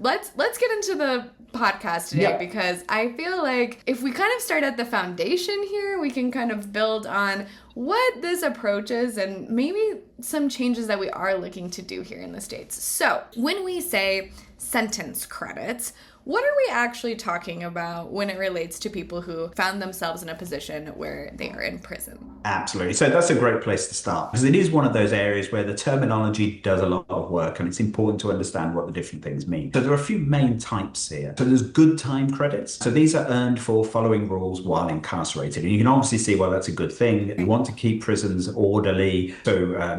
Let's get into the podcast today because I feel like if we kind of start at the foundation here, we can kind of build on what this approach is and maybe some changes that we are looking to do here in the States. So when we say sentence credits, what are we actually talking about when it relates to people who found themselves in a position where they are in prison? Absolutely. So that's a great place to start because it is one of those areas where the terminology does a lot of work and it's important to understand what the different things mean. So there are a few main types here. So there's good time credits. So these are earned for following rules while incarcerated. And you can obviously see, well, that's a good thing. You want to keep prisons orderly. So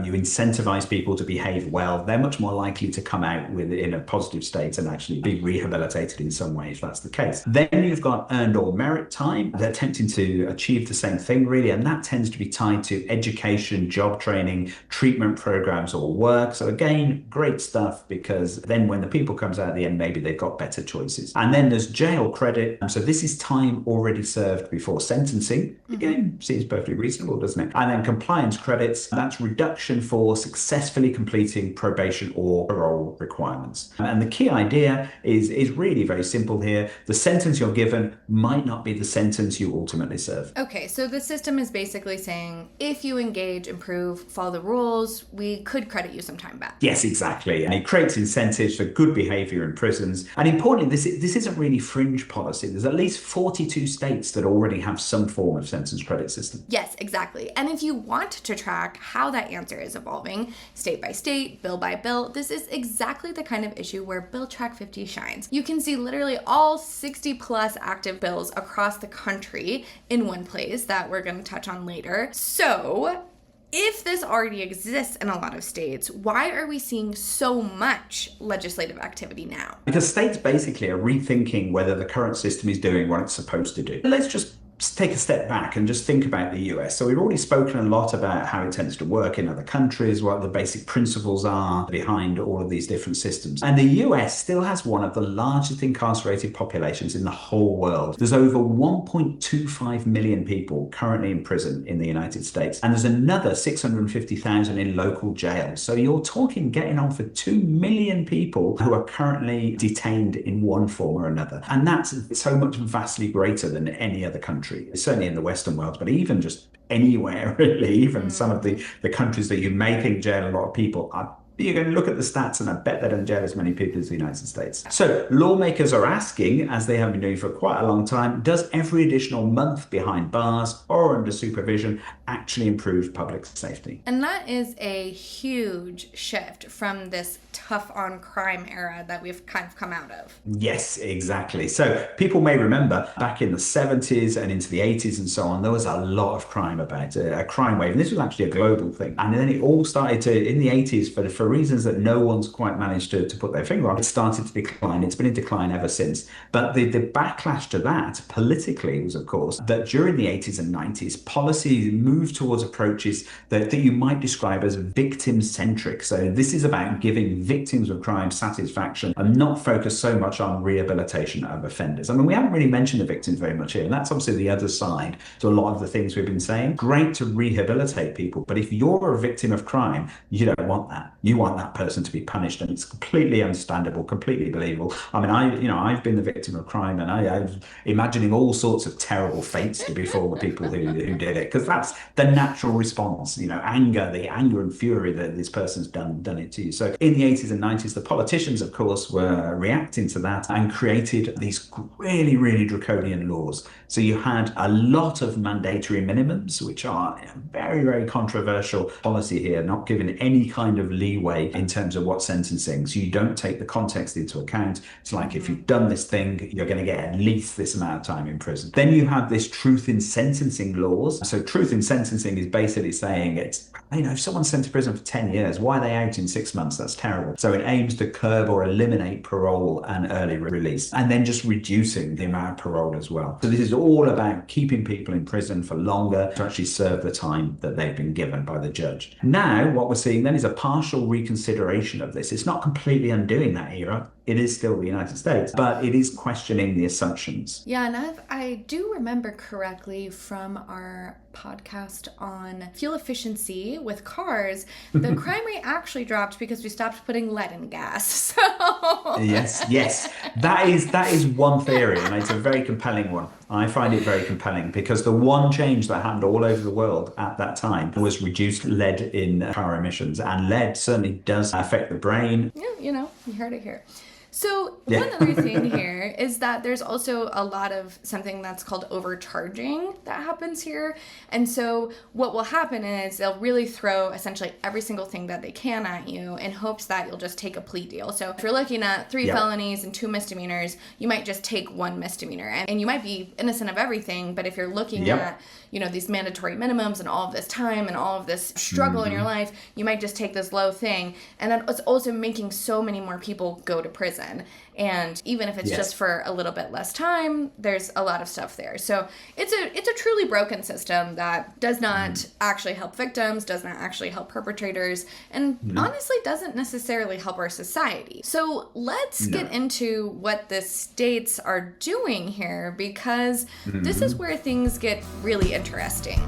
you incentivize people to behave well. They're much more likely to come out in a positive state and actually be rehabilitated in some way if that's the case. Then you've got earned or merit time. They're attempting to achieve the same thing really, and that tends to be tied to education, job training, treatment programs or work. So again, great stuff because then when the people comes out at the end, maybe they've got better choices. And then there's jail credit. So this is time already served before sentencing. Again, seems perfectly reasonable, doesn't it? And then compliance credits, that's reduction for successfully completing probation or parole requirements. And the key idea is really very simple here. The sentence you're given might not be the sentence you ultimately serve. Okay, so the system is basically saying if you engage, improve, follow the rules, we could credit you some time back. Yes, exactly. And it creates incentives for good behavior in prisons. And importantly, this isn't really fringe policy. There's at least 42 states that already have some form of sentence credit system. Yes, exactly. And if you want to track how that answer is evolving, state by state, bill by bill, this is exactly the kind of issue where Bill Track 50 shines. You can see literally all 60 plus active bills across the country in one place that we're going to touch on later. So if this already exists in a lot of states, why are we seeing so much legislative activity now? Because states basically are rethinking whether the current system is doing what it's supposed to do. Let's just take a step back and just think about the US. So we've already spoken a lot about how it tends to work in other countries, what the basic principles are behind all of these different systems. And the US still has one of the largest incarcerated populations in the whole world. There's over 1.25 million people currently in prison in the United States, and there's another 650,000 in local jails. So you're talking getting on for 2 million people who are currently detained in one form or another. And that's so much vastly greater than any other country. Certainly in the Western world, but even just anywhere really, even some of the countries that you may think jail a lot of people are. You're going to look at the stats and I bet they don't jail as many people as the United States. So lawmakers are asking, as they have been doing for quite a long time, does every additional month behind bars or under supervision actually improve public safety? And that is a huge shift from this tough on crime era that we've kind of come out of. Yes, exactly. So people may remember back in the 70s and into the 80s and so on, there was a lot of crime about a crime wave. And this was actually a global thing. And then it all started to, in the 80s, for reasons that no one's quite managed to put their finger on, it started to decline. It's been in decline ever since. But the backlash to that politically was, of course, that during the 80s and 90s, policy moved towards approaches that you might describe as victim-centric. So this is about giving victims of crime satisfaction and not focus so much on rehabilitation of offenders. I mean, we haven't really mentioned the victims very much here, and that's obviously the other side to a lot of the things we've been saying. Great to rehabilitate people, but if you're a victim of crime, you don't want that. You want that person to be punished, and it's completely understandable, completely believable. I mean, I've been the victim of crime, and I'm imagining all sorts of terrible fates to befall the people who did it, because that's the natural response. Anger, the anger and fury that this person's done it to you. So in the 80s and 90s, the politicians, of course, were reacting to that and created these really, really draconian laws. So you had a lot of mandatory minimums, which are a very, very controversial policy here, not given any kind of leeway in terms of what sentencing. So you don't take the context into account. It's like if you've done this thing, you're going to get at least this amount of time in prison. Then you have this truth in sentencing laws. So truth in sentencing is basically saying if someone's sent to prison for 10 years, why are they out in 6 months? That's terrible. So it aims to curb or eliminate parole and early release, and then just reducing the amount of parole as well. So this is all about keeping people in prison for longer to actually serve the time that they've been given by the judge. Now, what we're seeing then is a partial reconsideration of this. It's not completely undoing that era. it is still the United States, but it is questioning the assumptions. Yeah, and I do remember correctly from our podcast on fuel efficiency with cars, the crime rate actually dropped because we stopped putting lead in gas. So Yes. That is one theory, and it's a very compelling one. I find it very compelling because the one change that happened all over the world at that time was reduced lead in car emissions, and lead certainly does affect the brain. yeah, you heard it here. So Yeah. one other thing here is that there's also a lot of something that's called overcharging that happens here. And so what will happen is they'll really throw essentially every single thing that they can at you in hopes that you'll just take a plea deal. So if you're looking at 3 felonies and 2 misdemeanors, you might just take 1 misdemeanor. And you might be innocent of everything, but if you're looking at, these mandatory minimums and all of this time and all of this struggle in your life, you might just take this low thing. And then it's also making so many more people go to prison. And even if it's just for a little bit less time, there's a lot of stuff there. So it's a truly broken system that does not actually help victims, does not actually help perpetrators, and honestly doesn't necessarily help our society. So let's get into what the states are doing here, because this is where things get really interesting.